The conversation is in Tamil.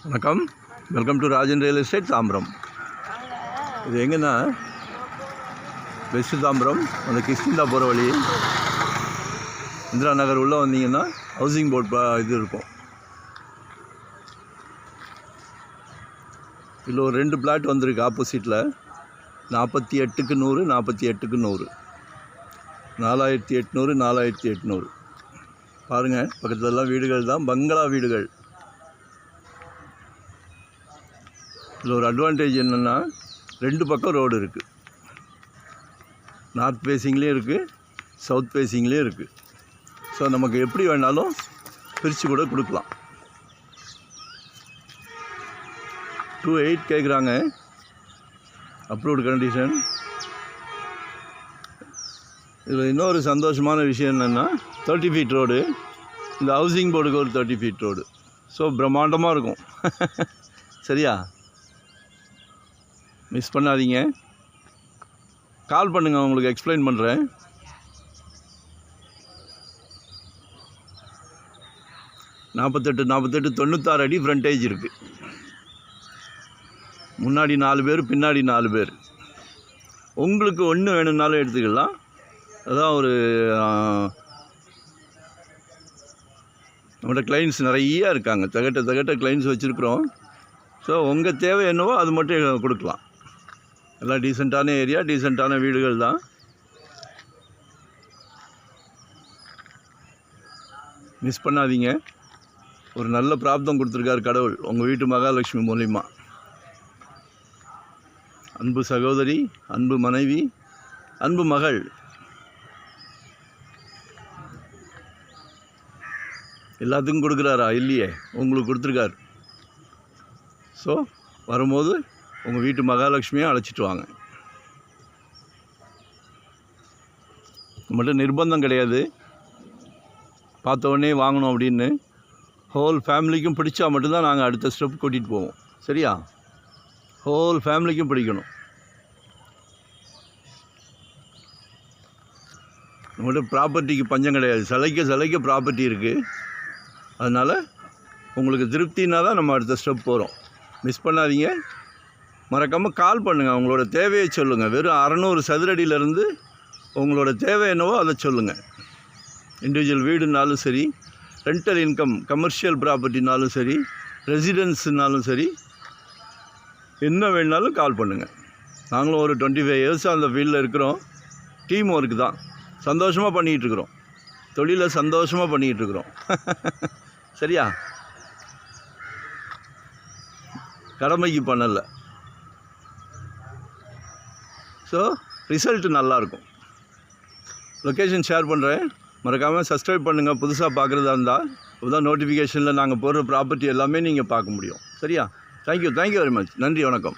வணக்கம், welcome to Rajan real estate Tambaram. இது எங்கன்னா வெஸ்ட் தாம்பரம், அந்த கிஷ்கிந்தா போகிற வழி இந்திரா நகர் உள்ளே வந்தீங்கன்னா ஹவுசிங் போர்ட் இது இருக்கும். இதில் ஒரு 2 பிளாட் வந்திருக்கு ஆப்போசிட்டில். 48க்கு 100, 48க்கு 100, 4800, 4800. பாருங்கள், பக்கத்துலலாம் வீடுகள் தான், பங்களா வீடுகள். இதில் ஒரு அட்வான்டேஜ் என்னென்னா 2 பக்கம் ரோடு இருக்குது. நார்த் ஃபேஸிங்லேயும் இருக்குது, சவுத் ஃபேஸிங்லேயும் இருக்குது. ஸோ நமக்கு எப்படி வேணாலும் பிரித்து கூட கொடுக்கலாம். 2.8 கேட்குறாங்க, அப்ரூவ்டு கண்டிஷன். இதில் இன்னொரு சந்தோஷமான விஷயம் என்னென்னா 30 ஃபீட் ரோடு. இந்த ஹவுசிங் போர்டுக்கு ஒரு 30 ஃபீட் ரோடு. ஸோ பிரம்மாண்டமாக இருக்கும். சரியா? மிஸ் பண்ணாதீங்க. கால் பண்ணுங்கள், உங்களுக்கு எக்ஸ்பிளைன் பண்ணுறேன். நாற்பத்தெட்டு 96 அடி ஃப்ரண்டேஜ் இருக்குது. முன்னாடி 4 பேர், பின்னாடி 4 பேர். உங்களுக்கு ஒன்று வேணும்னாலும் எடுத்துக்கலாம். அதான் ஒரு நம்மகிட்ட கிளைண்ட்ஸ் நிறையா இருக்காங்க. தகட்ட கிளைண்ட்ஸ் வச்சுருக்குறோம். ஸோ உங்கள் தேவை என்னவோ அது மட்டும் கொடுக்கலாம். எல்லாம் டீசெண்டான ஏரியா, டீசெண்டான வீடுகள் தான். மிஸ் பண்ணாதீங்க. ஒரு நல்ல பிராப்தம் கொடுத்துருக்காரு கடவுள் உங்கள் வீட்டு மகாலட்சுமி மூலிமா. அன்பு சகோதரி, அன்பு மனைவி, அன்பு மகள். எல்லாத்துக்கும் கொடுக்குறாரா? இல்லையே, உங்களுக்கு கொடுத்துருக்காரு. ஸோ வரும்போது உங்கள் வீட்டு மகாலட்சுமியை அழைச்சிட்டு வாங்க. மட்டும் நிர்பந்தம் கிடையாது, பார்த்த உடனே வாங்கணும் அப்படின்னு. ஹோல் ஃபேமிலிக்கும் பிடிச்சா மட்டும்தான் நாங்கள் அடுத்த ஸ்டெப் கூட்டிகிட்டு போவோம். சரியா? ஹோல் ஃபேமிலிக்கும் பிடிக்கணும். நம்மகிட்ட ப்ராப்பர்ட்டிக்கு பஞ்சம் கிடையாது. சிலைக்க ப்ராப்பர்ட்டி இருக்குது. அதனால் உங்களுக்கு திருப்தினா தான் நம்ம அடுத்த ஸ்டெப் போகிறோம். மிஸ் பண்ணாதீங்க. மறக்காமல் கால் பண்ணுங்கள், உங்களோட தேவையை சொல்லுங்கள். வெறும் 600 சதுரடியிலேருந்து உங்களோட தேவை என்னவோ அதை சொல்லுங்கள். இண்டிவிஜுவல் வீடுனாலும் சரி, ரெண்டல் இன்கம் கமர்ஷியல் ப்ராப்பர்ட்டினாலும் சரி, ரெசிடென்ஸுனாலும் சரி, என்ன வேணுனாலும் கால் பண்ணுங்கள். நாங்களும் ஒரு 25 இயர்ஸாக அந்த ஃபீல்டில் இருக்கிறோம். டீம் ஒர்க்கு தான். சந்தோஷமாக பண்ணிகிட்ருக்குறோம். தொழிலை சந்தோஷமாக பண்ணிகிட்ருக்குறோம். சரியா? கடமைக்கு பண்ணலை. ஸோ ரிசல்ட்டு நல்லாயிருக்கும். லொக்கேஷன் ஷேர் பண்ணுறேன், மறக்காமல் சப்ஸ்கிரைப் பண்ணுங்கள். புதுசாக பார்க்குறதா இருந்தால் அப்போதான் நோட்டிஃபிகேஷனில் நாங்கள் போடுற ப்ராப்பர்ட்டி எல்லாமே நீங்கள் பார்க்க முடியும். சரியா? Thank you very much. நன்றி, வணக்கம்.